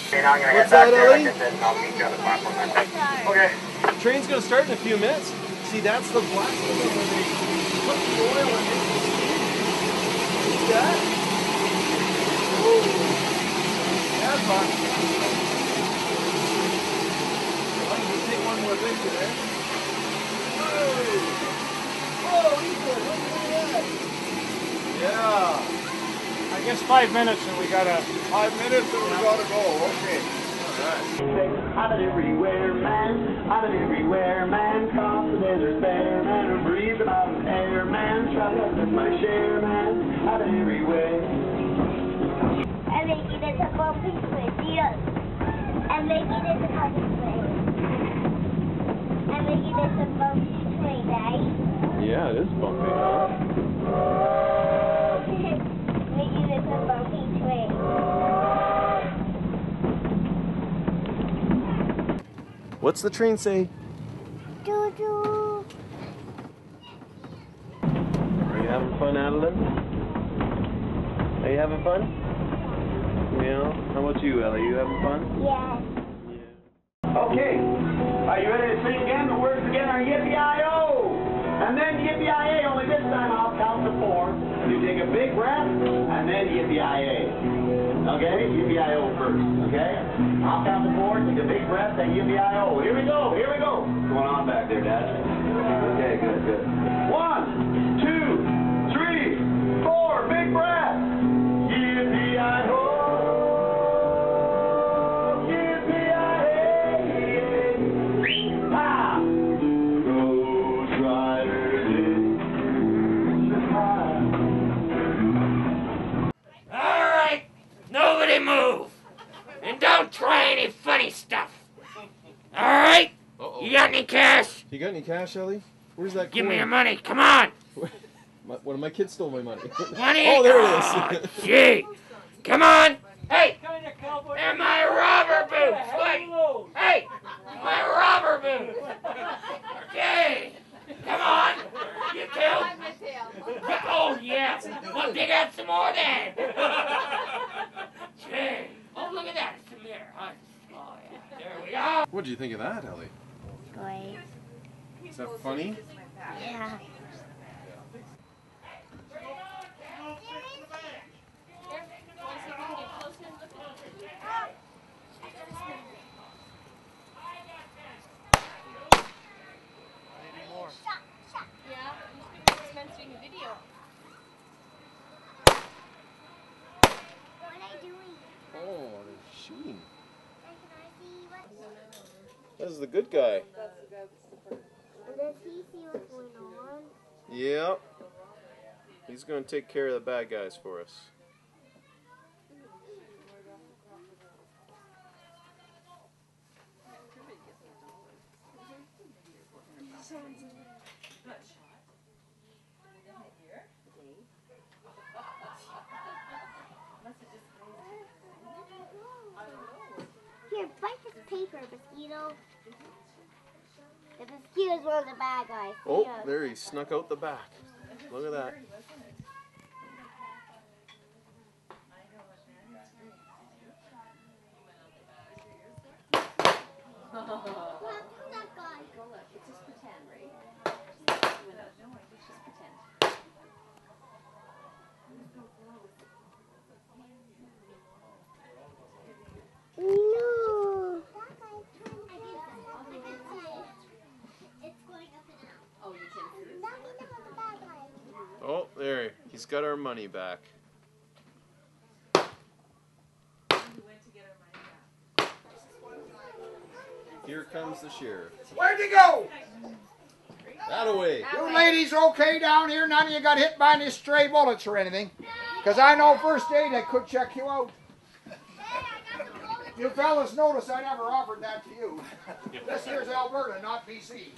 Okay, now I'm gonna head back there, and then I'll meet you on the platform then. Okay. The train's gonna start in a few minutes. See, that's the black one where they put the oil and make the steam. See that? Woo. That's fun. I'm gonna take one more picture there. Whoa! Whoa, Ethan, look at that! Yeah. I guess 5 minutes and we gotta... 5 minutes and we gotta go, okay. Alright. I'm an everywhere man, I'm an everywhere man, cross the desert bare man, and breathe about an air man, try to get my share man, I'm an everywhere. And making it a bumpy twist, yes. And making it a bumpy twist. And making it a bumpy twist, eh? Yeah, it is bumpy, huh? Making it a bumpy twist. What's the train say? Doo doo. Are you having fun, Adeline? Are you having fun? Yeah. How about you, Ellie? You having fun? Yes. Yeah. Okay, are you ready to sing again? The words again are yippee-i-o! And then yippee-i-a, only this time I'll count to 4. You take a big breath, and then yippee-i-a. Okay? Yippee-i-o first, okay? I'll count to 4, take a big breath, then yippee-i-o. Here we go, here we go. What's going on back there, Dad? Okay, good, good. 1, 2, 3, 4, big breath. Yippee-i-o. Nobody move! And don't try any funny stuff! Alright? You got any cash? You got any cash, Ellie? Where's that Give coin? me your money, come on! One of my kids stole my money. Money? Oh, there it is. Gee! Come on! Hey! They're my robber boots! Wait! Hey! My robber boots! Okay! Come on! You two! Oh, yes! Well, dig out some more then! Gee! Oh, look at that! It's a mirror, huh? Oh, yeah. There we go! What did you think of that, Ellie? Great. Is that funny? Yeah. Oh, they're shooting. This is the good guy. Does he see what's going on? Yeah. He's going to take care of the bad guys for us. Here, bite this paper, mosquito. The mosquito's one of the bad guys. Oh, Yeah. there he snuck out the back. Look at that. That guy. It's just pretend, right? No, it's just pretend. No. Oh, you can. Oh, there. He's got our money back. Here comes the sheriff. Where'd you go? That away. You ladies okay down here? None of you got hit by any stray bullets or anything? Because I know first aid I could check you out. You fellas notice I never offered that to you. This here's Alberta, not BC.